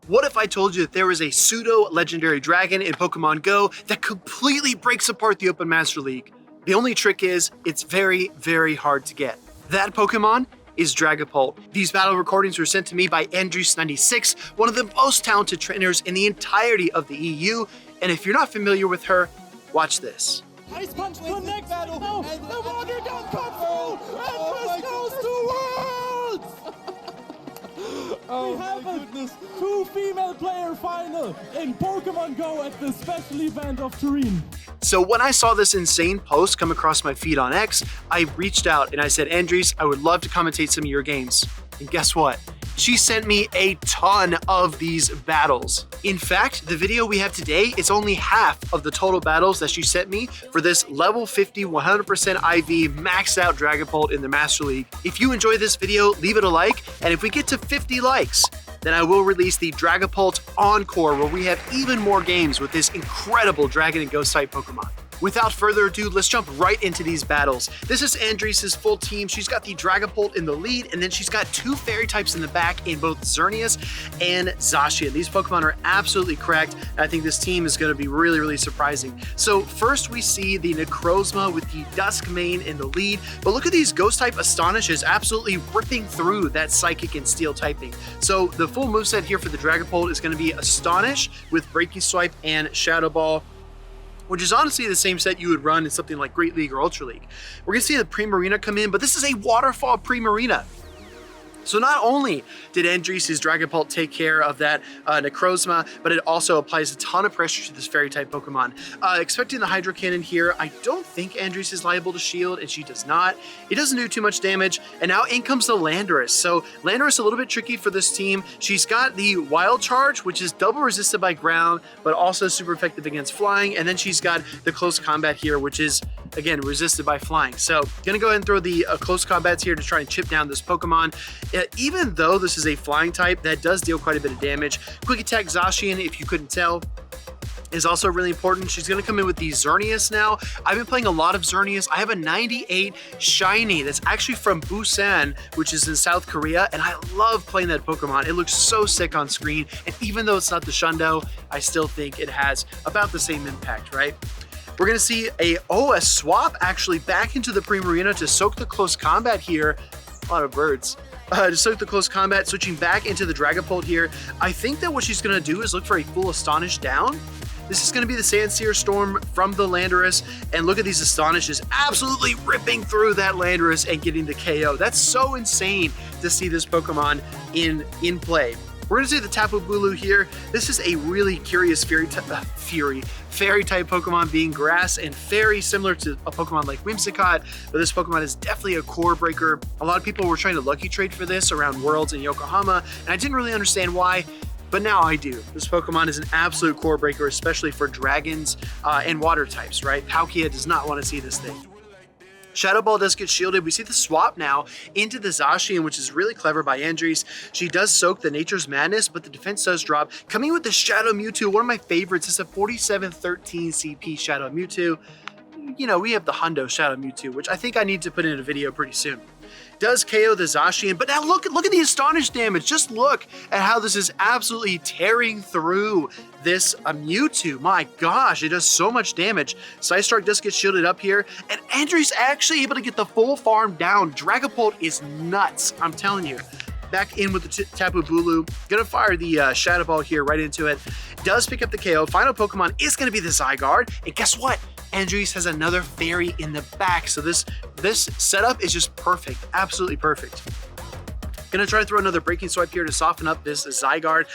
What if I told you that there is a pseudo-legendary dragon in Pokemon Go that completely breaks apart the Open Master League? The only trick is, it's very, very hard to get. That Pokemon is Dragapult. These battle recordings were sent to me by Andriss96, one of the most talented trainers in the entirety of the EU, and if you're not familiar with her, watch this. Ice Punch connects! No! The water gun comes through! And this goes to Worlds! We have a two-female player final in Pokemon Go at the special event of Turin. So when I saw this insane post come across my feed on X, I reached out and I said, Andriss, I would love to commentate some of your games. And guess what? She sent me a ton of these battles. In fact, the video we have today is only half of the total battles that she sent me for this level 50, 100% IV maxed out Dragapult in the Master League. If you enjoy this video, leave it a like, and if we get to 50 likes, then I will release the Dragapult Encore, where we have even more games with this incredible Dragon and Ghost type Pokemon. Without further ado, let's jump right into these battles. This is Andriss' full team. She's got the Dragapult in the lead, and then she's got two fairy types in the back in both Xerneas and Zacian. These Pokemon are absolutely correct, and I think this team is going to be really, really surprising. So first we see the Necrozma with the Dusk Mane in the lead, but look at these Ghost type Astonishes absolutely ripping through that Psychic and Steel typing. So the full moveset here for the Dragapult is going to be Astonish with Breaking Swipe and Shadow Ball, which is honestly the same set you would run in something like Great League or Ultra League. We're gonna see the Primarina come in, but this is a Waterfall Primarina. So not only did Andriss' Dragapult take care of that Necrozma, but it also applies a ton of pressure to this fairy type Pokemon. Expecting the Hydro Cannon here, I don't think Andriss is liable to shield, and she does not. It doesn't do too much damage, and now in comes the Landorus. So Landorus a little bit tricky for this team. She's got the Wild Charge, which is double resisted by ground, but also super effective against flying, and then she's got the Close Combat here, which is, again, resisted by flying. So gonna go ahead and throw the Close Combats here to try and chip down this Pokemon. Even though this is a flying type, that does deal quite a bit of damage. Quick Attack Zacian, if you couldn't tell, is also really important. She's going to come in with the Xerneas now. I've been playing a lot of Xerneas. I have a 98 Shiny that's actually from Busan, which is in South Korea, and I love playing that Pokemon. It looks so sick on screen, and even though it's not the Shundo, I still think it has about the same impact, right? We're going to see a swap actually back into the Primarina to soak the Close Combat here. A lot of birds. To soak the Close Combat, switching back into the Dragapult here. I think that what she's going to do is look for a full Astonish down. This is going to be the Sandsear Storm from the Landorus, and look at these Astonishes absolutely ripping through that Landorus and getting the KO. That's so insane to see this Pokemon in play. We're going to see the Tapu Bulu here. This is a really curious fairy type Pokemon, being grass and fairy, similar to a Pokemon like Whimsicott, but this Pokemon is definitely a core breaker. A lot of people were trying to lucky trade for this around Worlds in Yokohama, and I didn't really understand why, but now I do. This Pokemon is an absolute core breaker, especially for dragons and water types, right? Palkia does not want to see this thing. Shadow Ball does get shielded. We see the swap now into the Zacian, which is really clever by Andriss. She does soak the Nature's Madness, but the defense does drop. Coming with the Shadow Mewtwo, one of my favorites. It's a 4713 CP Shadow Mewtwo. You know, we have the Hundo Shadow Mewtwo, which I think I need to put in a video pretty soon. Does KO the Zacian, but now look at the Astonish damage. Just look at how this is absolutely tearing through this Mewtwo. My gosh, it does so much damage. Psystark does get shielded up here, and Andriss actually able to get the full farm down. Dragapult is nuts, I'm telling you. Back in with the Tapu Bulu. Gonna fire the Shadow Ball here right into it. Does pick up the KO. Final Pokemon is gonna be the Zygarde, and guess what? Andriss has another fairy in the back, so this setup is just perfect, absolutely perfect. Gonna try to throw another Breaking Swipe here to soften up this Zygarde.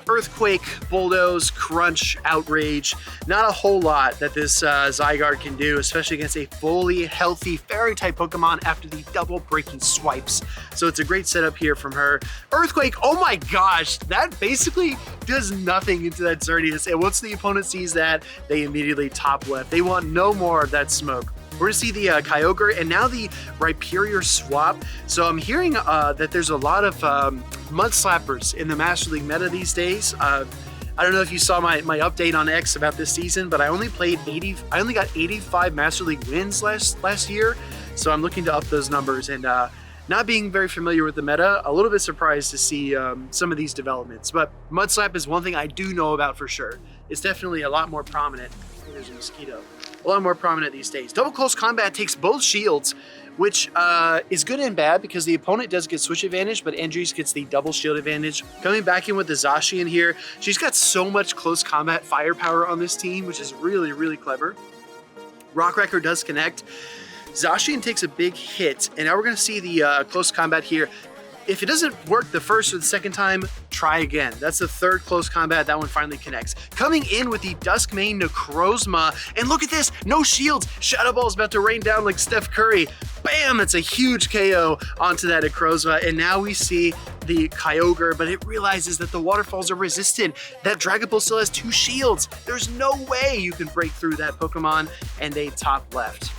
Earthquake, Bulldoze, Crunch, Outrage. Not a whole lot that this Zygarde can do, especially against a fully healthy Fairy-type Pokemon after the double Breaking Swipes. So it's a great setup here from her. Earthquake, oh my gosh, that basically does nothing into that Xerneas. And once the opponent sees that, they immediately top left. They want no more of that smoke. We're gonna see the Kyogre and now the Rhyperior swap. So I'm hearing that there's a lot of Mud Slappers in the Master League meta these days. I don't know if you saw my update on X about this season, but I only got 85 Master League wins last year. So I'm looking to up those numbers, and Not being very familiar with the meta, a little bit surprised to see some of these developments, but Mud Slap is one thing I do know about for sure. It's definitely a lot more prominent. Oh, there's a mosquito. A lot more prominent these days. Double Close Combat takes both shields, which is good and bad because the opponent does get switch advantage, but Andriss gets the double shield advantage. Coming back in with the Zacian here, she's got so much close combat firepower on this team, which is really, really clever. Rock Wrecker does connect. Zacian takes a big hit, and now we're going to see the close combat here. If it doesn't work the first or the second time, try again. That's the third close combat. That one finally connects. Coming in with the Duskmane Necrozma, and look at this, no shields. Shadow Ball is about to rain down like Steph Curry. Bam, that's a huge KO onto that Necrozma, and now we see the Kyogre, but it realizes that the waterfalls are resistant. That Dragapult still has 2 shields. There's no way you can break through that Pokemon, and they top left.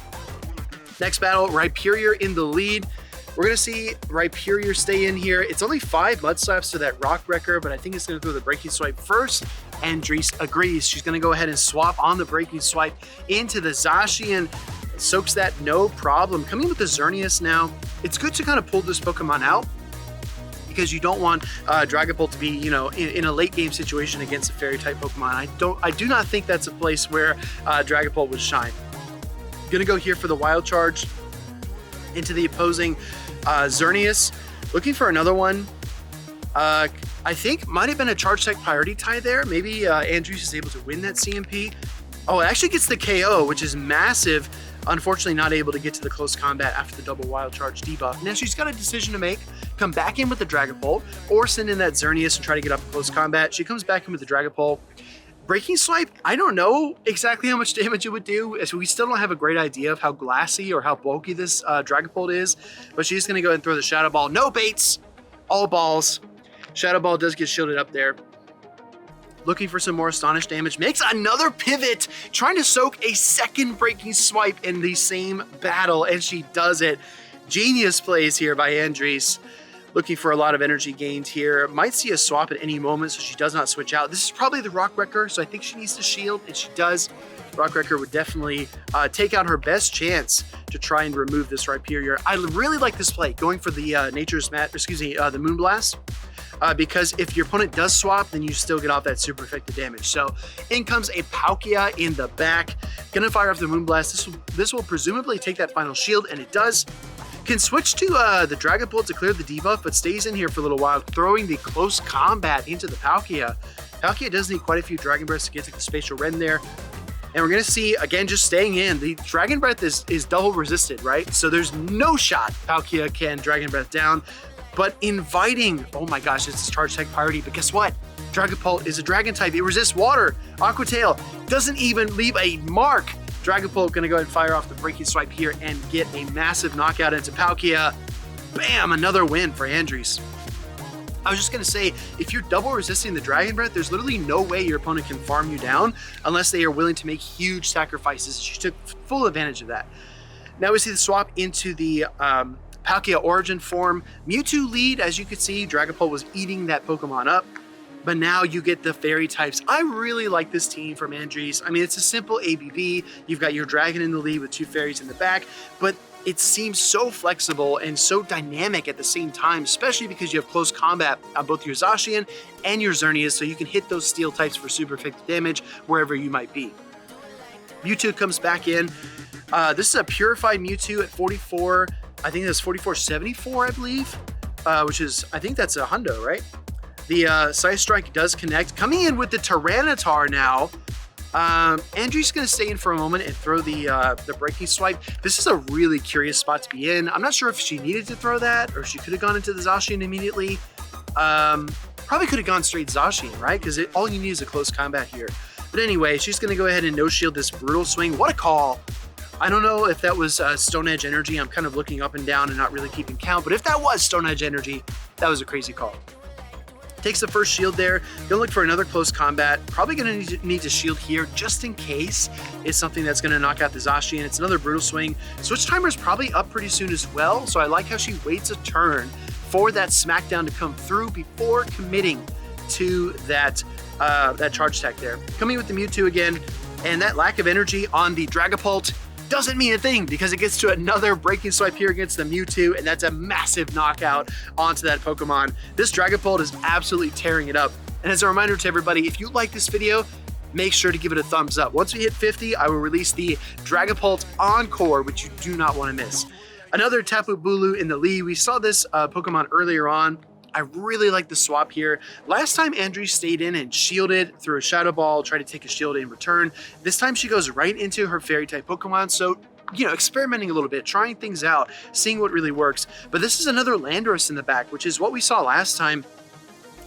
Next battle, Rhyperior in the lead. We're going to see Rhyperior stay in here. It's only 5 Mud Slaps to that Rock Wrecker, but I think it's going to throw the Breaking Swipe first. Andriss agrees. She's going to go ahead and swap on the Breaking Swipe into the Zacian. Soaks that, no problem. Coming with the Xerneas now. It's good to kind of pull this Pokemon out because you don't want Dragapult to be, you know, in a late game situation against a Fairy-type Pokemon. I do not think that's a place where Dragapult would shine. Gonna go here for the Wild Charge into the opposing Xerneas, looking for another one. I think might have been a Charge Tech priority tie there. Maybe Andriss is able to win that CMP. Oh, it actually gets the KO, which is massive. Unfortunately, not able to get to the close combat after the double Wild Charge debuff. Now she's got a decision to make. Come back in with the Dragapult or send in that Xerneas and try to get up close combat. She comes back in with the Dragapult. Breaking Swipe, I don't know exactly how much damage it would do, as we still don't have a great idea of how glassy or how bulky this Dragapult is, but she's going to go ahead and throw the Shadow Ball. No baits, all balls. Shadow Ball does get shielded up there. Looking for some more Astonish damage, makes another pivot, trying to soak a second Breaking Swipe in the same battle, and she does it. Genius plays here by Andriss. Looking for a lot of energy gained here. Might see a swap at any moment, so she does not switch out. This is probably the Rock Wrecker, so I think she needs to shield, and she does. Rock Wrecker would definitely take out her best chance to try and remove this Rhyperior. I really like this play, going for the the Moonblast, because if your opponent does swap, then you still get off that super effective damage. So in comes a Palkia in the back. Gonna fire off the Moonblast. This will presumably take that final shield, and it does. Can switch to the Dragapult to clear the debuff, but stays in here for a little while, throwing the close combat into the Palkia. Palkia does need quite a few Dragon Breaths to get to the Spatial Rend there. And we're going to see, again, just staying in. The Dragon Breath is double resisted, right? So there's no shot Palkia can Dragon Breath down, but inviting, oh my gosh, it's Charge Tech priority, but guess what? Dragapult is a Dragon type. It resists water. Aqua Tail doesn't even leave a mark. Dragapult gonna go ahead and fire off the Breaking Swipe here and get a massive knockout into Palkia. Bam, another win for Andriss. I was just gonna say, if you're double resisting the Dragon Breath, there's literally no way your opponent can farm you down unless they are willing to make huge sacrifices. She took full advantage of that. Now we see the swap into the Palkia Origin form. Mewtwo lead, as you can see, Dragapult was eating that Pokemon up. But now you get the Fairy types. I really like this team from Andriss. I mean, it's a simple ABB. You've got your Dragon in the lead with 2 Fairies in the back, but it seems so flexible and so dynamic at the same time, especially because you have close combat on both your Zacian and your Xerneas, so you can hit those Steel types for super effective damage wherever you might be. Mewtwo comes back in. This is a Purified Mewtwo at 44. I think that's 4474, I believe, which is, I think that's a hundo, right? The Scythe Strike does connect. Coming in with the Tyranitar now. Andriss going to stay in for a moment and throw the Breaking Swipe. This is a really curious spot to be in. I'm not sure if she needed to throw that or if she could have gone into the Zacian immediately. Probably could have gone straight Zacian, right? Because all you need is a close combat here. But anyway, she's going to go ahead and no-shield this Brutal Swing. What a call. I don't know if that was Stone Edge Energy. I'm kind of looking up and down and not really keeping count. But if that was Stone Edge Energy, that was a crazy call. Takes the first shield there. Gonna look for another close combat. Probably gonna need to shield here just in case it's something that's gonna knock out the Zacian. It's another Brutal Swing. Switch timer is probably up pretty soon as well, so I like how she waits a turn for that Smackdown to come through before committing to that Charge Tech there. Coming with the Mewtwo again, and that lack of energy on the Dragapult doesn't mean a thing because it gets to another breaking swipe here against the Mewtwo, and that's a massive knockout onto that Pokemon. This Dragapult is absolutely tearing it up. And as a reminder to everybody, if you like this video, make sure to give it a thumbs up. Once we hit 50, I will release the Dragapult Encore, which you do not want to miss. Another Tapu Bulu in the lead. We saw this Pokemon earlier on. I really like the swap here. Last time Andriss stayed in and shielded through a Shadow Ball, tried to take a shield in return. This time she goes right into her Fairy type Pokemon, so you know, experimenting a little bit, trying things out, seeing what really works. But this is another Landorus in the back, which is what we saw last time.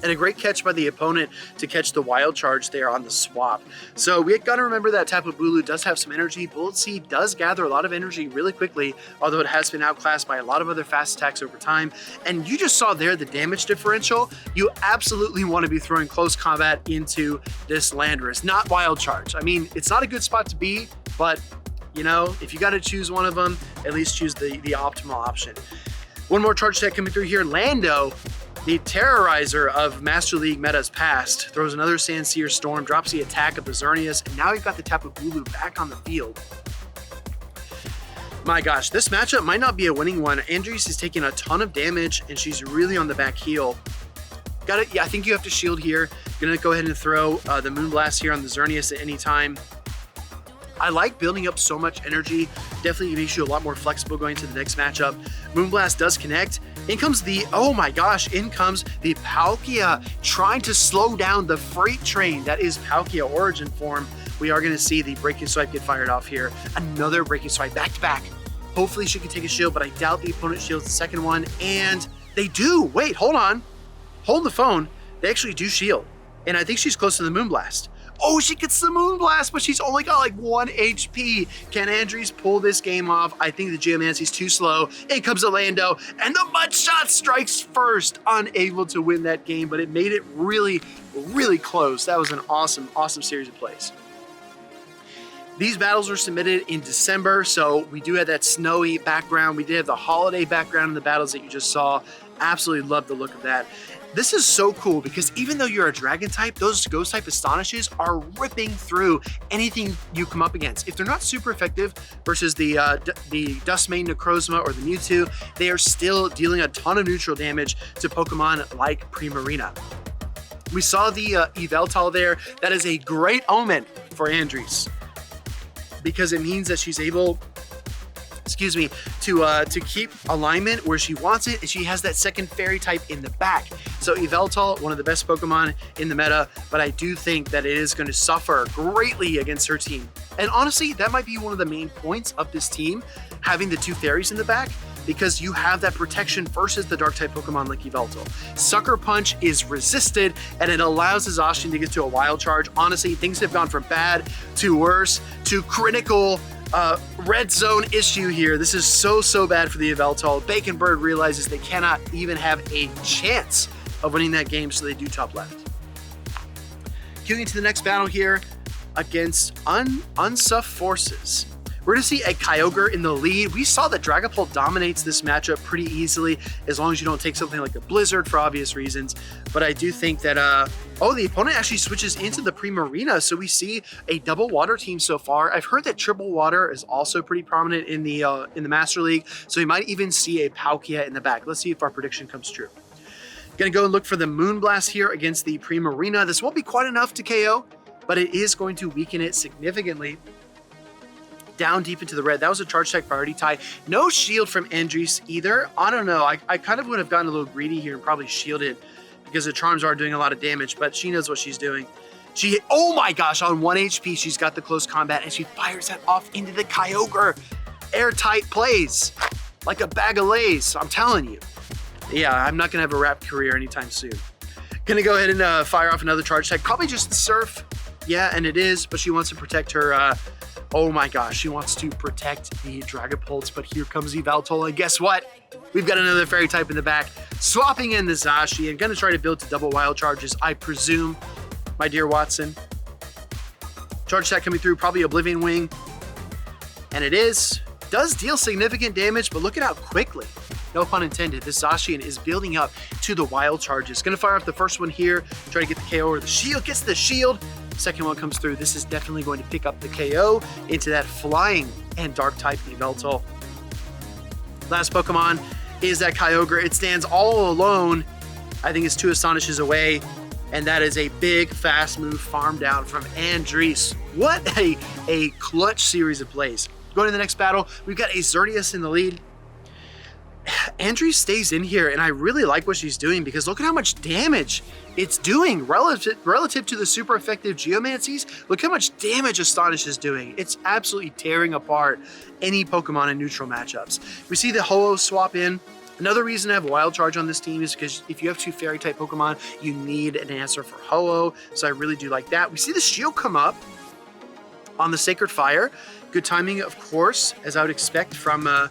And a great catch by the opponent to catch the Wild Charge there on the swap. So we gotta remember that Tapu Bulu does have some energy. Bullet Seed does gather a lot of energy really quickly, although it has been outclassed by a lot of other fast attacks over time. And you just saw there the damage differential. You absolutely want to be throwing close combat into this Landorus, not Wild Charge. I mean, it's not a good spot to be, but you know, if you got to choose one of them, at least choose the optimal option. One more charge attack coming through here. Lando, the terrorizer of Master League metas past, throws another Sandsear Storm, drops the attack of the Xerneas, and now you've got the Tapu Bulu back on the field. My gosh, this matchup might not be a winning one. Andriss is taking a ton of damage, and she's really on the back heel. Yeah, I think you have to shield here. Gonna go ahead and throw the Moonblast here on the Xerneas at any time. I like building up so much energy. Definitely makes you a lot more flexible going to the next matchup. Moonblast does connect. In comes the, oh my gosh, in comes the Palkia, trying to slow down the freight train. That is Palkia origin form. We are gonna see the Breaking Swipe get fired off here. Another Breaking Swipe back to back. Hopefully she can take a shield, but I doubt the opponent shields the second one. And they do, wait, hold on. Hold the phone. They actually do shield. And I think she's close to the Moonblast. Oh, she gets the Moonblast, but she's only got like 1 HP. Can Andriss pull this game off? I think the Geomancy's too slow. In comes Orlando, and the Mudshot strikes first. Unable to win that game, but it made it really, really close. That was an awesome, awesome series of plays. These battles were submitted in December, so we do have that snowy background. We did have the holiday background in the battles that you just saw. Absolutely love the look of that. This is so cool because even though you're a dragon type, those ghost type Astonishes are ripping through anything you come up against. If they're not super effective versus the Dustmane Necrozma or the Mewtwo, they are still dealing a ton of neutral damage to Pokemon like Primarina. We saw the Yveltal there. That is a great omen for Andriss because it means that she's able, to keep alignment where she wants it, and she has that second fairy type in the back. So Yveltal, one of the best Pokemon in the meta, but I do think that it is going to suffer greatly against her team. And honestly, that might be one of the main points of this team, having the 2 fairies in the back, because you have that protection versus the dark type Pokemon like Yveltal. Sucker Punch is resisted, and it allows the Zacian to get to a Wild Charge. Honestly, things have gone from bad to worse to critical red zone issue here. This is so bad for the Yveltal. Bacon Bird realizes they cannot even have a chance of winning that game, so they do top left. Queuing into the next battle here against Unsuf Forces. We're going to see a Kyogre in the lead. We saw that Dragapult dominates this matchup pretty easily as long as you don't take something like a Blizzard for obvious reasons. But I do think that, the opponent actually switches into the Primarina. So we see a double water team so far. I've heard that triple water is also pretty prominent in the Master League. So we might even see a Palkia in the back. Let's see if our prediction comes true. Gonna go and look for the Moonblast here against the Primarina. This won't be quite enough to KO, but it is going to weaken it significantly. Down deep into the red. That was a charge tech priority tie. No shield from Andriss either. I don't know. I kind of would have gotten a little greedy here and probably shielded because the charms are doing a lot of damage, but she knows what she's doing. Oh my gosh, on 1 HP, she's got the close combat and she fires that off into the Kyogre. Airtight plays like a bag of Lays. I'm telling you. Yeah, I'm not gonna have a rap career anytime soon. Gonna go ahead and fire off another charge tech. Probably just the Surf. Yeah, and it is, but she wants to protect her, oh my gosh, she wants to protect the Dragapults, but here comes Yveltal, and guess what? We've got another fairy type in the back, swapping in the Zacian, gonna try to build to double wild charges, I presume, my dear Watson. Charge attack coming through, probably Oblivion Wing, and it is. Does deal significant damage, but look at how quickly, no pun intended, this Zacian is building up to the wild charges. Gonna fire off the first one here, try to get the KO or the shield, gets the shield, Second one comes through. This is definitely going to pick up the KO into that flying and dark type Yveltal. Last Pokemon is that Kyogre. It stands all alone. I think it's 2 Astonishes away, and that is a big, fast move farm down from Andriss. What a clutch series of plays. Going to the next battle, we've got a Xerneas in the lead. Andriss stays in here, and I really like what she's doing because look at how much damage it's doing relative to the super effective Geomancies. Look how much damage Astonish is doing. It's absolutely tearing apart any Pokemon in neutral matchups. We see the Ho-Oh swap in. Another reason to have Wild Charge on this team is because if you have 2 Fairy type Pokemon, you need an answer for Ho-Oh. So I really do like that. We see the shield come up on the Sacred Fire. Good timing, of course, as I would expect from a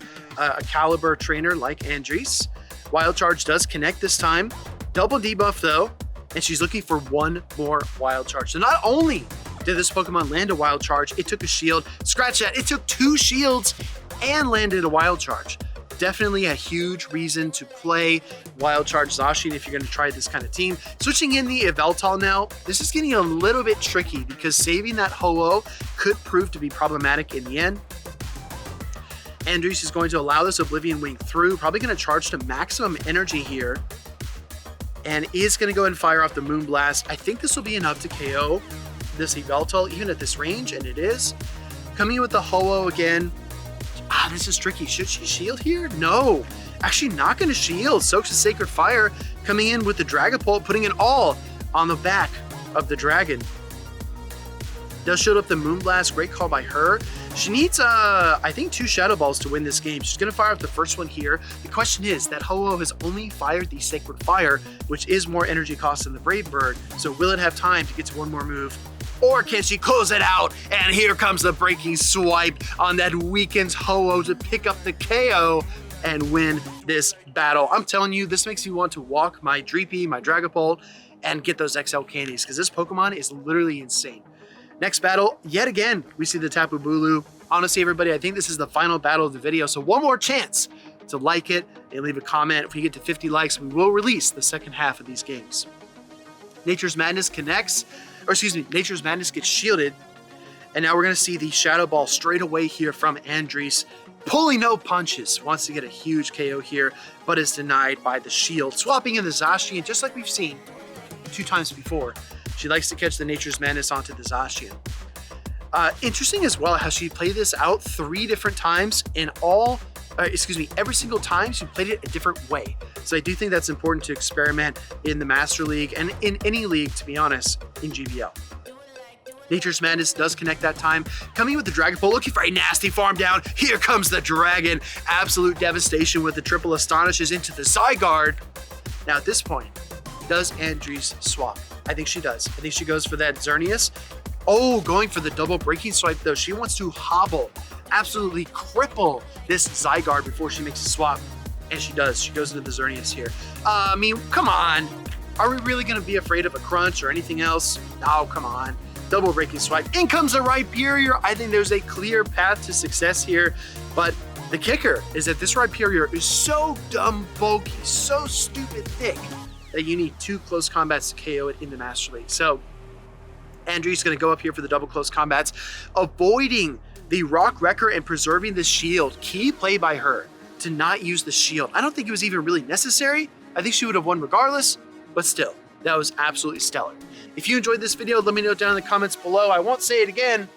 caliber trainer like Andriss. Wild Charge does connect this time. Double debuff though, and she's looking for 1 more Wild Charge. So not only did this Pokemon land a Wild Charge, it took a shield. Scratch that, it took 2 shields and landed a Wild Charge. Definitely a huge reason to play Wild Charge Zacian if you're going to try this kind of team. Switching in the Yveltal now, this is getting a little bit tricky because saving that Ho-Oh could prove to be problematic in the end. Andriss is going to allow this Oblivion Wing through, probably going to charge to maximum energy here, and is going to go and fire off the Moonblast. I think this will be enough to KO this Yveltal, even at this range, and it is. Coming in with the Ho-Oh again. This is tricky. Should she shield here? No. Actually not going to shield. Soaks the Sacred Fire, coming in with the Dragapult, putting it all on the back of the dragon. Does shield up the Moonblast. Great call by her. She needs, I think, 2 Shadow Balls to win this game. She's going to fire up the first one here. The question is that Ho-Oh has only fired the Sacred Fire, which is more energy cost than the Brave Bird. So will it have time to get to 1 more move? Or can she close it out? And here comes the breaking swipe on that weakens Ho-Oh to pick up the KO and win this battle. I'm telling you, this makes me want to walk my Dreepy, my Dragapult, and get those XL candies because this Pokemon is literally insane. Next battle, yet again, we see the Tapu Bulu. Honestly, everybody, I think this is the final battle of the video, so 1 more chance to like it and leave a comment. If we get to 50 likes, we will release the second half of these games. Nature's Madness connects. Nature's Madness gets shielded, and now we're going to see the Shadow Ball straight away here from Andriss. Pulling no punches, wants to get a huge KO here, but is denied by the shield. Swapping in the Zacian, just like we've seen 2 times before. She likes to catch the Nature's Madness onto the Zacian. Interesting as well how she played this out 3 different times in every single time she played it a different way. So I do think that's important to experiment in the Master League and in any league, to be honest, in GBL. Nature's Madness does connect that time. Coming with the Dragapult, looking for a nasty farm down. Here comes the Dragon. Absolute devastation with the triple Astonishes into the Zygarde. Now at this point, does Andriss swap? I think she does. I think she goes for that Xerneas. Oh, going for the double breaking swipe though. She wants to hobble, absolutely cripple this Zygarde before she makes a swap. And she does. She goes into the Xerneas here. I mean, come on. Are we really going to be afraid of a crunch or anything else? Oh, come on. Double breaking swipe. In comes a Rhyperior. I think there's a clear path to success here. But the kicker is that this Rhyperior is so dumb bulky, so stupid thick, that you need 2 close combats to KO it in the Master League. So Andriss is going to go up here for the double close combats, avoiding the Rock Wrecker and preserving the shield. Key play by her to not use the shield. I don't think it was even really necessary. I think she would have won regardless, but still, that was absolutely stellar. If you enjoyed this video, let me know down in the comments below. I won't say it again,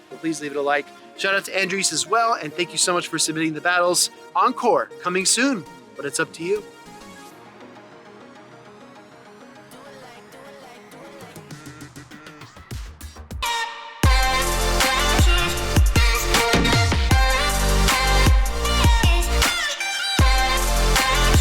but please leave it a like. Shout out to Andriss as well, and thank you so much for submitting the battles. Encore coming soon, but it's up to you.